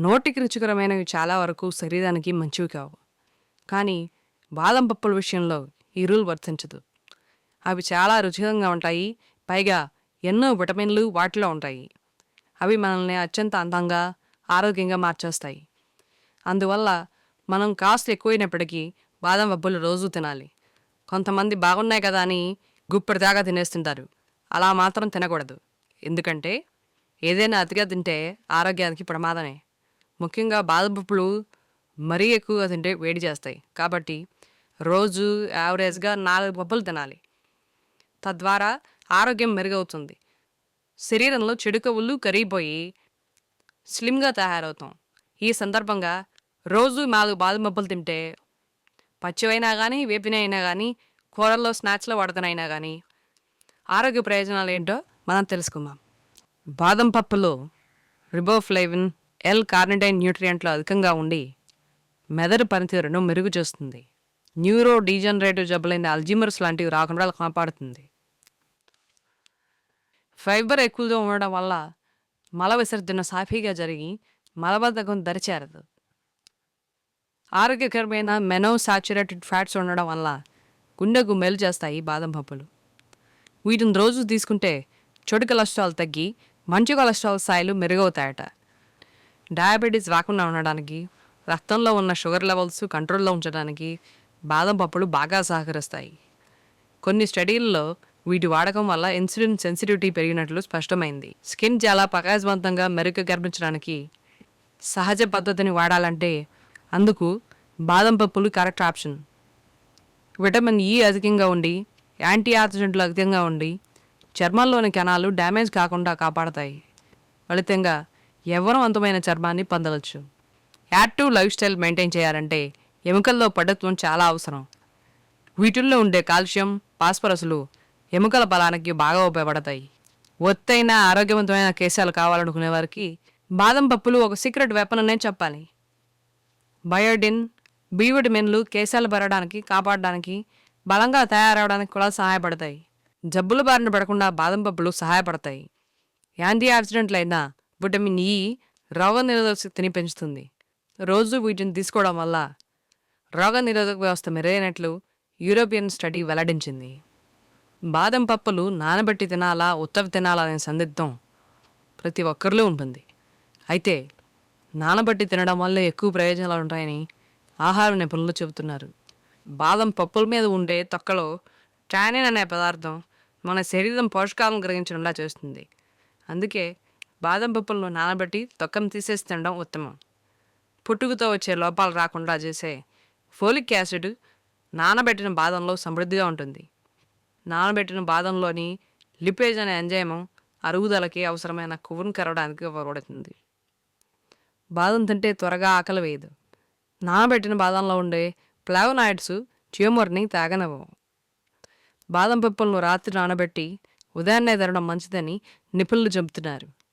నోటికి రుచికరమైనవి చాలా వరకు శరీరానికి మంచివి కావు. కానీ బాదం పప్పుల విషయంలో ఈ రూల్ వర్తించదు. అవి చాలా రుచికరంగా ఉంటాయి. పైగా ఎన్నో విటమిన్లు వాటిలో ఉంటాయి. అవి మనల్ని అత్యంత అందంగా, ఆరోగ్యంగా మార్చేస్తాయి. అందువల్ల మనం కాస్ట్ ఎక్కువైనప్పటికీ బాదం పప్పులు రోజూ తినాలి. కొంతమంది బాగున్నాయి కదా అని గుప్పెడు దాకా తినేస్తుంటారు. అలా మాత్రం తినకూడదు. ఎందుకంటే ఏదైనా అతిగా తింటే ఆరోగ్యానికి ప్రమాదమే. ముఖ్యంగా బాదం పప్పులు మరీ ఎక్కువగా తింటే వేడి చేస్తాయి. కాబట్టి రోజు యావరేజ్గా 4 పప్పులు తినాలి. తద్వారా ఆరోగ్యం మెరుగవుతుంది. శరీరంలో చెడు కొవ్వులు కరిగిపోయి స్లిమ్గా తయారవుతాం. ఈ సందర్భంగా రోజు 4 బాదం పప్పులు తింటే పచ్చివైనా కానీ, వేపినైనా కానీ, కూరల్లో స్నాక్స్లో వాడుతనైనా కానీ ఆరోగ్య ప్రయోజనాలు ఏంటో మనం తెలుసుకుందాం. బాదం పప్పులో రిబోఫ్లేవిన్, ఎల్ కార్నిటైన్ న్యూట్రియంట్లు అధికంగా ఉండి మెదడు పనితీరును మెరుగు చేస్తుంది. న్యూరో డీజనరేటివ్ జబ్బులైన అల్జీమర్స్ లాంటివి రాకుండా కాపాడుతుంది. ఫైబర్ ఎక్కువగా ఉండడం వల్ల మల విసర్జన సాఫీగా జరిగి మలబద్ధకం దరిచేరదు. ఆరోగ్యకరమైన మెనోసాచురేటెడ్ ఫ్యాట్స్ ఉండడం వల్ల గుండెకు మేలు చేస్తాయి బాదం పప్పులు. వీటిని రోజు తీసుకుంటే చెడు కొలెస్ట్రాల్ తగ్గి మంచి కొలెస్ట్రాల్ స్థాయిలు మెరుగవుతాయట. డయాబెటీస్ రాకుండా ఉండడానికి, రక్తంలో ఉన్న షుగర్ లెవెల్స్ కంట్రోల్లో ఉంచడానికి బాదం పప్పులు బాగా సహకరిస్తాయి. కొన్ని స్టడీల్లో వీటి వాడకం వల్ల ఇన్సులిన్ సెన్సిటివిటీ పెరిగినట్లు స్పష్టమైంది. స్కిన్ చాలా ప్రకాశవంతంగా మెరుగ్గా కనిపించడానికి సహజ పద్ధతిని వాడాలంటే అందుకు బాదం పప్పులు కరెక్ట్ ఆప్షన్. విటమిన్ ఈ అధికంగా ఉండి, యాంటీ ఆక్సిడెంట్లు అధికంగా ఉండి చర్మంలోని కణాలు డ్యామేజ్ కాకుండా కాపాడతాయి. ఫలితంగా యవ్వనవంతమైన చర్మాన్ని పొందవచ్చు. యాక్టివ్ లైఫ్ స్టైల్ మెయింటైన్ చేయాలంటే ఎముకల్లో పటుత్వం చాలా అవసరం. వీటిల్లో ఉండే కాల్షియం, ఫాస్ఫరస్లు ఎముకల బలానికి బాగా ఉపయోగపడతాయి. ఒత్తైన ఆరోగ్యవంతమైన కేశాలు కావాలనుకునే వారికి బాదం పప్పులు ఒక సీక్రెట్ వెపన్ అనే చెప్పాలి. బయోటిన్, బి విటమిన్లు కేశాలు పెరగడానికి, కాపాడడానికి, బలంగా తయారవడానికి కూడా సహాయపడతాయి. జబ్బుల బారిన పడకుండా బాదం పప్పులు సహాయపడతాయి. యాంటీ ఆక్సిడెంట్లైన విటమిన్ ఈ రోగనిరోధక శక్తిని పెంచుతుంది. రోజు వీటిని తీసుకోవడం వల్ల రోగనిరోధక వ్యవస్థ మెరుగైనట్లు యూరోపియన్ స్టడీ వెల్లడించింది. బాదం పప్పులు నానబెట్టి తినాలా, ఉత్తవి తినాలా అనే సందిగ్ధం ప్రతి ఒక్కరిలో ఉంటుంది. అయితే నానబెట్టి తినడం వల్ల ఎక్కువ ప్రయోజనాలు ఉంటాయని ఆహార నిపుణులు చెబుతున్నారు. బాదం పప్పుల మీద ఉండే తొక్కలో టానిన్ అనే పదార్థం మన శరీరం పోషకాలను గ్రహించడంలా చేస్తుంది. అందుకే బాదం పప్పులను నానబెట్టి తొక్కను తీసేసి తినడం ఉత్తమం. పుట్టుకతో వచ్చే లోపాలు రాకుండా చేసే ఫోలిక్ యాసిడ్ నానబెట్టిన బాదంలో సమృద్ధిగా ఉంటుంది. నానబెట్టిన బాదంలోని లిపేజ్ అనే ఎంజైమం అరుగుదలకి అవసరమైన కొవ్వును కరవడానికి ఉపయోగపడుతుంది. బాదం తింటే త్వరగా ఆకలి వేయదు. నానబెట్టిన బాదంలో ఉండే ఫ్లావోనాయిడ్స్ ట్యూమర్ని తాగనివ్వవు. బాదం పప్పులను రాత్రి నానబెట్టి ఉదయాన్నే తినడం మంచిదని నిపుణులు చెబుతున్నారు.